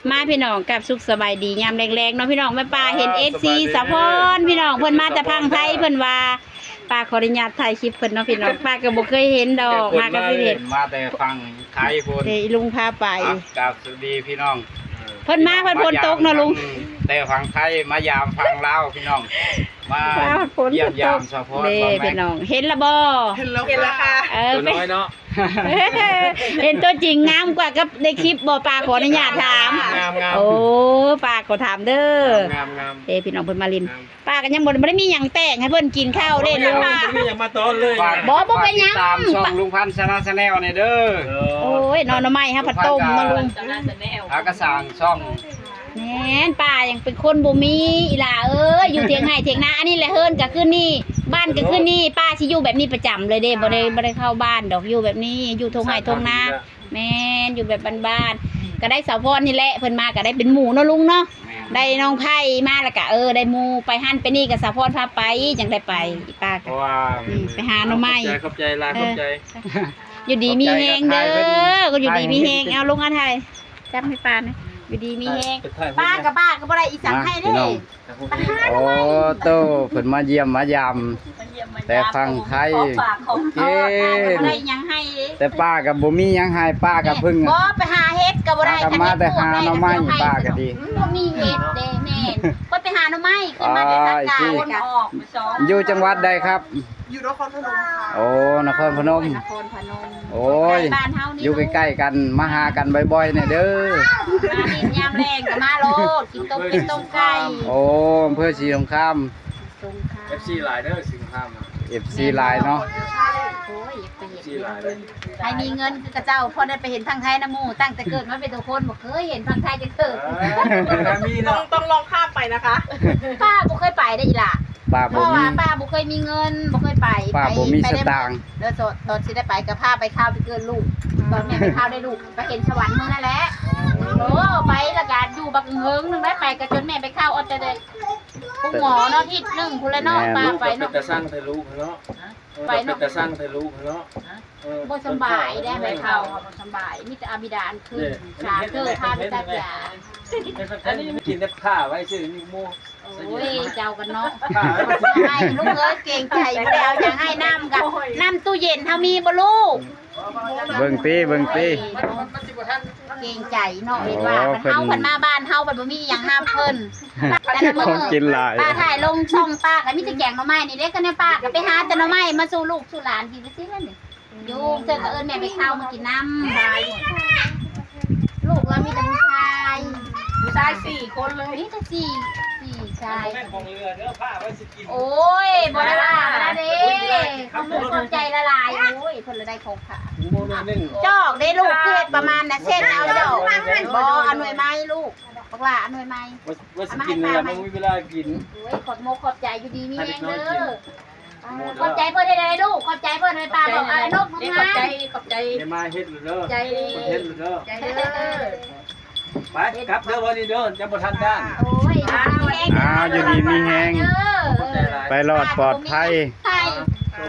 มาพี่น้องกับสุขสบายดียามแรงๆเนาะพี่น้องแม่ป้าเห็นFCสะพอนพี่น้องเพิ่นมาแต่พังไทยเพิ่นว่าป้าขออนุญาตถ่ายคลิปเพิ่นเนาะพี่น้องป้าก็บ่เคยเห็นดอกมาก็สิเห็นมาแต่ฟังไทยพุ่นลุงพาไปกับสวัสดีพี่น้องเพิ่นมาเพิ่นฝนตกเนาะลุงแต่ฟังไทยมายามฟังลาวพี่น้องมาเยี่ยมยามสะพอนบ่พี่น้องเห็นละบ่เห็นแล้วค่ะตัวน้อยเนาะเห็นตัวจริงงามกว่ากับในคลิปบ่ป้าขออนุญาตถามโอ้ป้าก็ถามเด้องามพี่น้องเพิ่นมาลินป้าก็ยังบ่ได้มีหยังแต่งให้เพิ่นกินข้าวเด้ลุงมีหยังมาต้อนเลยบ่ไปหยังตามช่องลุงพันธ์ชนะแนลนี่เด้อโอ้ยนอนไม้ฮะผัดต้มเนาะลุงหากระสางช่องแม่นป้ายังเป็นคนบ่มีอีหล่าเอ้ยอยู่เถียงไห้เถียงนาอันนี้แหละเฮิรนก็คือนี่บ้านก็คือนี่ป้าสิอยู่แบบนี้ประจำเลยเด้บ่ได้เข้าบ้านดอกอยู่แบบนี้อยู่ทงไห้ทงนาแม่นอยู่แบบบ้านๆก็ได้สาวพรนี่แหละเพิ่นมาก็ได้เป็นหมู่เนาะลุงเนาะได้น้องไผ่มาแล้วก็ได้หมู่ไปหั่นไปนี่ก็สาวพรพาไปจังได้ไปป้าก็ไปหาหน่อไม้ขอบใจลาขอบใจอยู่ดีมีแฮงเด้อก็อยู่ดีมีแฮงเอาลุงอาไทยจับให้ป้านะอยู่ดีมีแฮงป้ากับป้าก็บ่ได้อีสังให้เด้โอ้โตเพิ่นมาเยี่ยมมายามแต่ฟังไทยโอเคบ่ได้ยังให้แต่ป้าก็บ่มีหยังให้ป้าก็เพิ่งบ่ไปหาเฮ็ดก็บ่ได้มาแต่หาหน่อไม้ป้าก็ดีบ่มีเฮ็ดเด้แม่นบ่ไปหาหน่อไม้ขึ้นมาแต่สักกาวนออกอยู่จังหวัดใดครับอยู่นครพนมค่ะโอ้นครพนมโอ้ยอยู่ใกล้ๆกันมาหากันบ่อยๆเนี่ยเด้อมาดินยามแรงก็มาโลดกินต้มเป็ดต้มไก่โอ้อำเภอศรีสงคราม FC หลายเด้อสิงคำFC หลายเนาะโอ้ยไปเฮ็ดใครมีเงินคือกระเจ้าพอได้ไปเห็นพังไทยนะหมู่ตั้งแต่เกิดมาเป็นตัวคนบ่เคยเห็นพังไทยจังเถิดต้องลองข้ามไปนะคะป้าบ่เคยไปได้อีหล่ะป้าบ่มีป้าบ่เคยมีเงินบ่เคยไปป้าบ่มีสตางค์เด้อตอนสิได้ไปก็พาไปข้าวไปเกินลูกตอนแม่ไปข้าวได้ลูกไปเห็นสวรรค์มื้อนั่นแหละโอ้ไปแล้วก็อยู่บักเฮิงนึงได้ไปก็จนแม่ไปข้าวเอาแต่เด็กพวกหมอเนาะที่นึงพุ่นละเนาะป้าไปเนาะแต่สร้างแต่ลูกเนาะไปเนาะแต่สร้างแต่ลูกเนาะบ่สบายได้ไปข้าวบ่สบายมีแต่อาบิดาขึ้นขาเกิดพาไปตัดยาอันนี้กินแต่ผ้าไว้ซื่อนี่โมโอ้ยเจ้ากันเนาะให้ลูกเอ้ยเก่งใจบ่ได้เอาหยังให้น้ำกับน้ำตู้เย็นเฮามีบ่ลูกเบิ่งปีเก่งใจเนาะเห็นว่าเฮาเพิ่นมาบ้านเฮาบ่มีหยังห้ามเพิ่นของกินหลายป้าถ่ายลงช่องป้าก็มีแต่แกงหน่อไม้นี่เด้ก็เนี่ยป้าก็ไปหาแต่หน่อไม้มาสู่ลูกสู่หลานกินซินั่นนี่อยู่เจอก็เอิ้นแม่ไปข้าวมากินน้ำลูกเรามีแต่ผู้ชาย4คนเลยนี่แต่4ชายโอ้ยบ่ได้ว่าบ่ได้เด้ขอบใจละลายโอ้ยเพิ่นละได้ของค่ะจอกได้ลูกเฮ็ดประมาณน่ะเช่นเอาดอกบ่เอาหน่วยไม้ลูกบักหล่าหน่วยไม้ว่าสิกินแล้วบ่มีเวลากินโอ้ยขอบใจอยู่ดีมีแรงเด้อขอบใจเพิ่นได้ลูกขอบใจเพิ่นให้ป้าบอกนกงามขอบใจมาเฮ็ดเด้อใจเฮ็ดเด้อไปครับเด้อวันนี้เด้อจะบ่ทันด้านโอ้ยอยู่ดีมีแฮงไปรอดปลอดภัย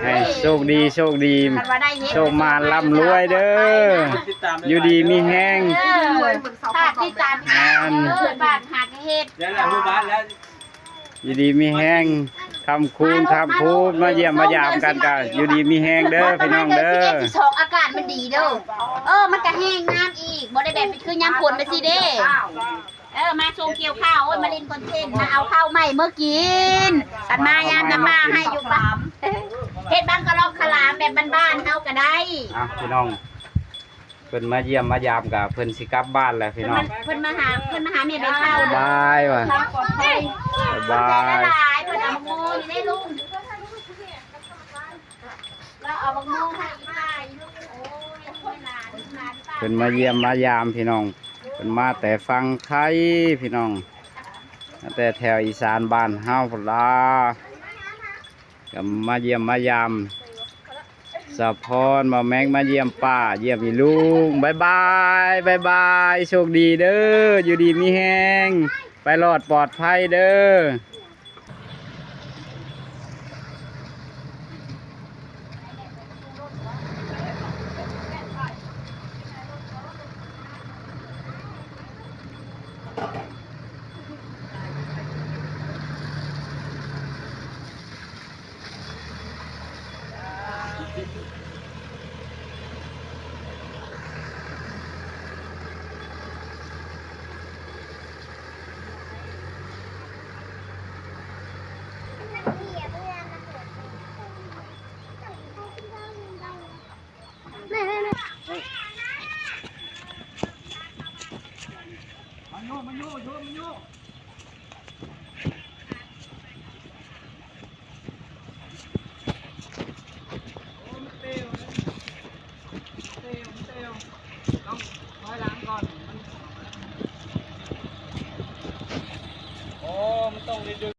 ให้โชคดีโชคมาร่ำรวยเด้ออยู่ดีมีแฮงป้าติดตามบ้านหาเฮ็ดแล้วหมู่บ้านแล้วอยู่ดีมีแฮงคำคูณมาเยี่ยมมายามกันก็อยู่ดีมีแฮงเด้อพี่น้องเด้ออากาศมันดีเด้อมันก็แห้งน้ำอีกบ่ได้แบบคือยามฝนไปสิเด้มาชงเกี่ยวข้าวมาเล่นคอนเทนต์มาเอาข้าวใหม่เมื่อกินกันมายามน้ำมาให้อยู่บ้านเฮ็ดบ้างก็ลอกขลามแบบบ้านๆเฮาก็ได้พี่น้องเพิ่นมาเยี่ยมมายามกับเพิ่นสิกลับบ้านแล้วพี่น้องเพิ่นมาหาแม่ไปข้าวบายว่ะบายเพิ่นเอาโมอยู่ได้ลุงแล้วเอาบักโมให้อีป้าลูกโอ้ยหลานเพิ่นมาเยี่ยมมายามพี่น้องเพิ่นมาแต่ฟังไทยพี่น้องแต่แถวอีสานบ้านเฮาพุ่นล่ะก็มาเยี่ยมมายามสะพรมาแมงมาเยี่ยมป้าเยี่ยมอีลุงบายบายโชคดีเด้ออยู่ดีมีแฮงไปรอดปลอดภัยเด้อ มันโยต้องถอยหลังก่อนโอ้มันต้องดึง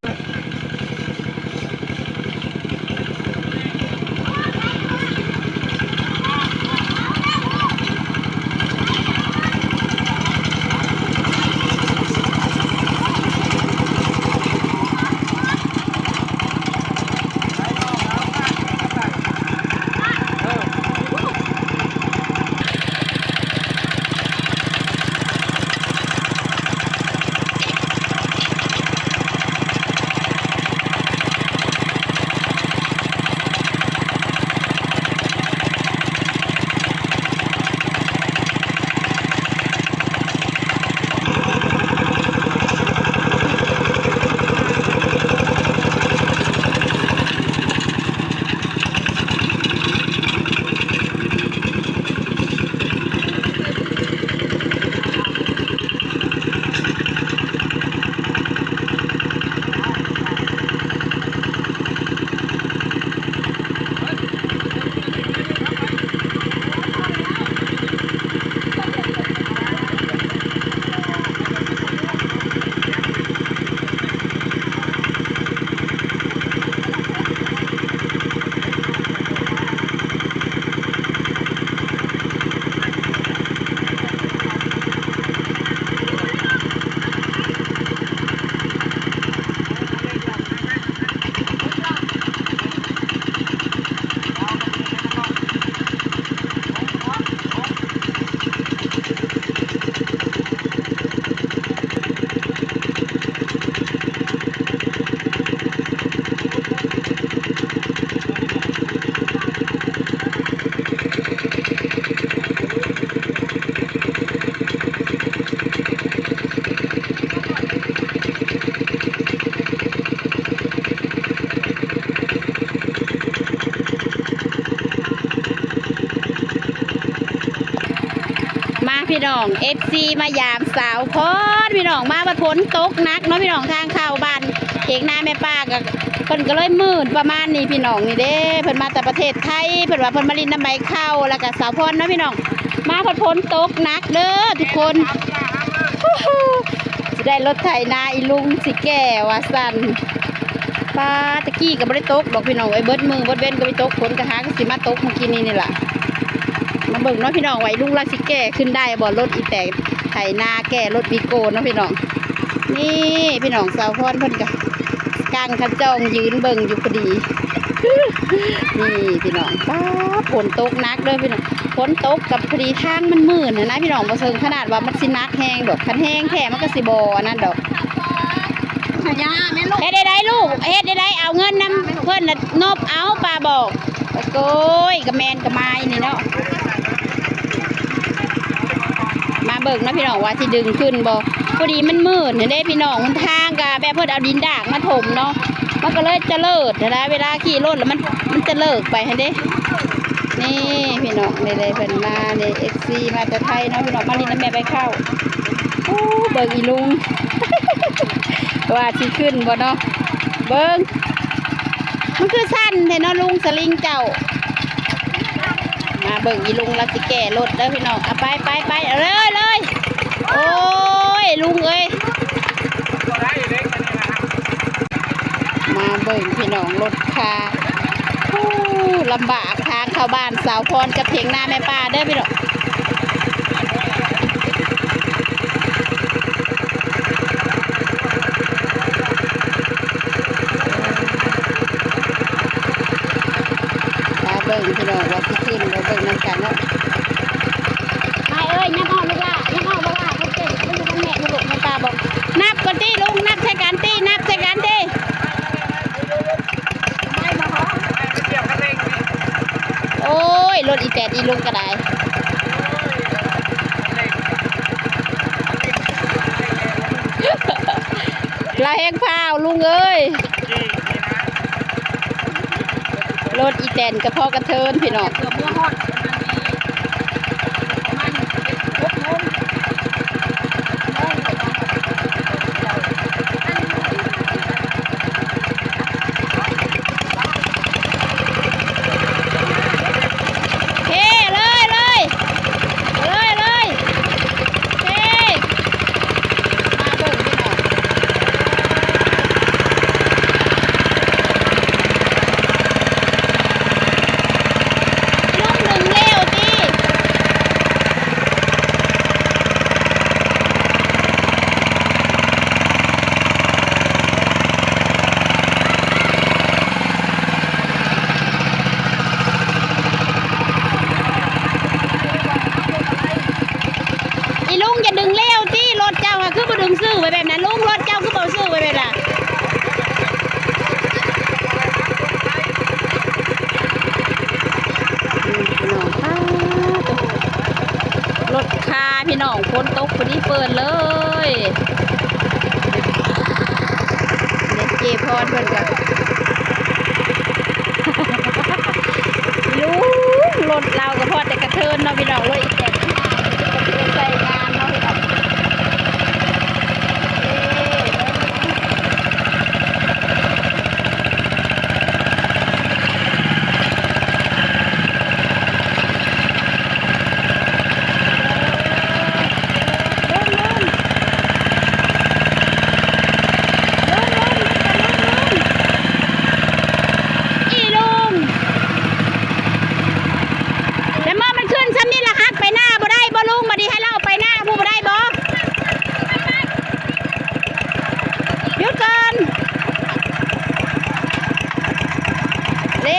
พี่น้อง FC มายามสาวพอดพี่น้องมาบัดฝนตกหนักเนาะพี่น้องทางเข้าบ้านเอกนาแม่ป้าก็เพิ่นก็เลยมืดประมาณนี้พี่น้องนี่เด้เพิ่นมาแต่ประเทศไทยเพิ่นว่าเพิ่นมาลินน้ำใบเข้าแล้วก็สาวพรเนาะพี่น้องมาบัดฝนตกหนักเด้อทุกคนจะได้รถไถนาอีลุงสิแก่ว่าสั่นป้าตะกี้ก็บ่ได้ตกดอกพี่น้องไอ้เบิดมือเบิดเว้นก็ไปตกฝนก็หาก็สิมาตกเมื่อกี้นี่ล่ะมาเบิ่งเนาะพี่น้องไว้ลุงราสิแก่ขึ้นได้บ่รถอีแตกไถนาแก่รถปีโก้เนาะพี่น้องนี่พี่น้องสาวพรเพิ่นก็กางคันจองยืนเบิ่งอยู่พอดีนี่พี่น้องป้าฝนตกหนักเด้อพี่น้องฝนตกกับพอดีทางมันมืดนะพี่น้องบ่เชิงขนาดว่ามันสิหนักแฮงดอกคันแฮงแท้มันก็สิบ่อันนั้นดอกเฮ็ดได้ลูกเฮ็ดได้เอาเงินนำเพิ่นน่ะนบเอาป้าบอกโอ้ยกระแมนกระไม้นี่เนาะมาเบิกนะพี่น้องว่าที่ดึงขึ้นบ่พอดีมันมืดเนี่ยได้พี่น้องมันทางกะแบบเพิ่นเอาดินดากมาถมเนาะมันก็เลยจะเลิศนะเวลาขี่รถแล้วมันจะเลิกไปฮะเด้นี่พี่น้องเลยเพิ่นมาเนี่ย FC มาจากไทยเนาะพี่น้องมานี่น้ำแม่ไปเข้าโอ้เบิกอีลุง ว่าสิขึ้นบ่เนาะเบิ่งมันคือสั้นแท้เนาะลุงสลิงเจ้ามาเบิ่งอีลุงแล้วสิแก่รถเด้อพี่น้องเอาไปเลยโอ้ยลุงเอ้ยมาเบิ่งพี่น้องรถคาลำบากทางเข้าบ้านสาวพรกับเถียงนาแม่ป้าเด้อพี่น้องเบิ่งพี่น้องว่าสิขึ้นเราเบิ่งนำกันเนาะไม่เอ้ยยังออกลูกล่ะยังออกบ่ล่ะเขาเก่งเขาอยู่กับแม่ลูกแม่ตาบอก ลุงก็ได้ลาแห้งพาวลุงเอ้ยรถอีแตนกระเพาะกระเทินพี่น้องลุงอย่าดึงเร็วที่รถเจ้าคือบ่ดึงซื้อไว้แบบนั้นลุงรถเจ้าคือบ่ซื้อไว้แบบนั้นรถคาพี่น้องฝนตกพอดีเปิดเลยเด็กเจพรเพิ่นกับลุงรถเราก็พอแต่กระเทินเนาะพี่น้องรถอีกแต่ใส่งานเนาะพี่น้อง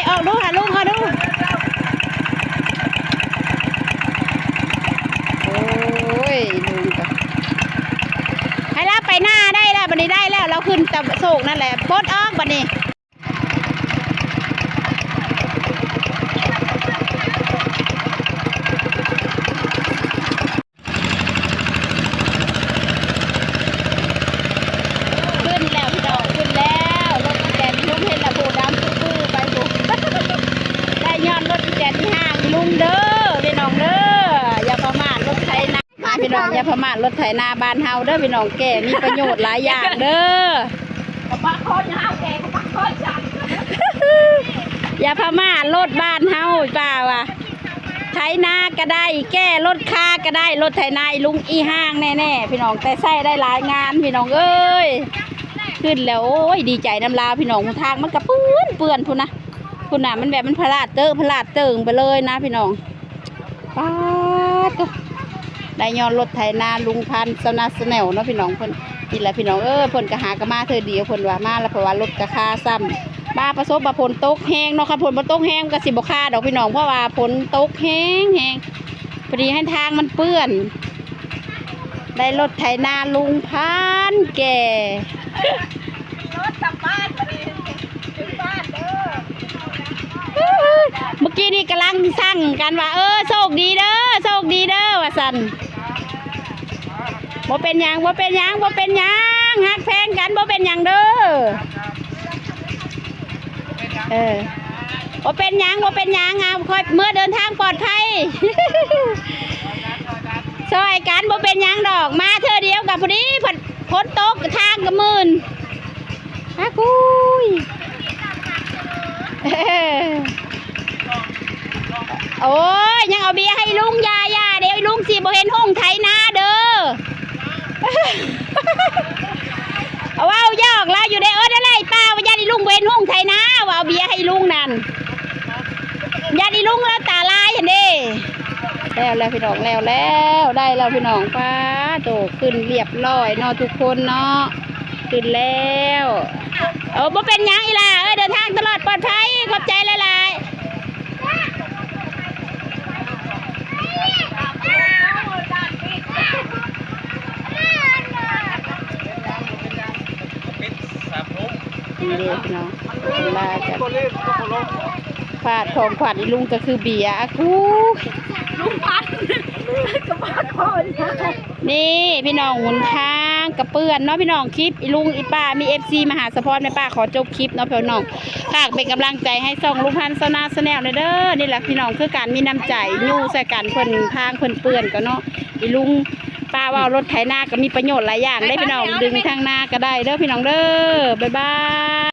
ออกดูค่ะลุงเขาดูโอ้ยลุงก็ให้เราไปหน้าได้แล้วบันนี้ได้แล้วเราขึ้นตะโศกนั่นแหละปลดออกบันนี้ขึ้นแล้วพี่ดอกขึ้นแล้วรถแกนลุงเห็นละโบดำตื้อไปบุได้ย้อนรถแกนที่ห้างลุงเด้อพี่น้องเด้ออย่าประมาทรถไถนามาพี่น้องอย่าประมาทรถไถนาบ้านเฮาเด้อพี่น้องแก่มีประโยชน์หลายอย่างเด้อกระบะคอนเฮาแก่กระบะคอนจังอย่าประมาทรถบ้านเฮาป้าว่ะไถนาก็ได้แก้รถคาก็ได้รถไถนาลุงอีห้างแน่ๆพี่น้องแต่ใส่ได้หลายงานพี่น้องเอ้ยขึ้นแล้วโอ้ยดีใจน้ำลาพี่น้องทางมันกระเปื้อนพุ่นนะพุ่นน่ะมันแบบมันพลาดเติงไปเลยนะพี่น้องป้าก็ได้ย้อนรถไถนาลุงพันสนาสแนลเนาะพี่น้องเพิ่นนี่แหละพี่น้องเพิ่นก็หากระมาเธอเดียวเพิ่นว่ามาแล้วเพราะว่ารถกระคาซ้ำมาประสบมาฝนตกแห้งเนาะค่ะฝนตกแห้งก็สิบ่คาดอกพี่น้องเพราะว่าฝนตกแห้งพอดีให้ทางมันเปื้อนได้รถไถนาลุงพันแก่รถกลับบ้านถึงบ้านเด้อเมื่อกี้นี่กำลังสั่งกันว่าโชคดีเด้อว่าสันบ่เป็นหยังฮักแพงกันบ่เป็นหยังเด้อบ่เป็นหยังเอาค่อยเมื่อเดินทางปลอดภัยซอยกันบ่เป็นหยังดอกมาเธอเดียวกับพอดีฝนตกทางกระมื่นฮักกุยโอ้ยยังเอาเบียร์ให้ลุงยาเดี๋ยวลุงสิบ่เห็นห้องไถนาเด้อเอาว่ายอกแล้วอยู่ในอะไรป้าว่าญาติลุงเว้นห้องไถนาว่าเอาเบียร์ให้ลุงนั่นญาติลุงแล้วตาลายเห็นดิแล้วพี่น้องแล้วได้แล้วพี่น้องป้าโตขึ้นเรียบร้อยเนาะทุกคนเนาะขึ้นแล้วบ่เป็นยังอีล่ะเดินทางตลอดปลอดภัยขอบใจหลายนี่พี่น้องลากัน ฝาดของขวัญอีลุงก็คือเบียร์กูลุงพันก็มาก่อนนี่พี่น้องหมุนทางกระเปื้อนเนาะพี่น้องคลิปอีลุงอีป้ามี FC มาหาสปอร์ตแม่ป้าขอจบคลิปเนาะพี่น้องฝากเป็นกำลังใจให้ส่องลุงพันธ์ซาวนาแนลเด้อนี่แหละพี่น้องคือการมีน้ำใจยู่ใส่กันเพิ่นทางเพิ่นเปื้อนก็เนาะอีลุงป้าว่ารถไถนาก็มีประโยชน์หลายอย่างได้พี่น้องดึงทางนาก็ได้เด้อพี่น้องเด้อบ๊ายบาย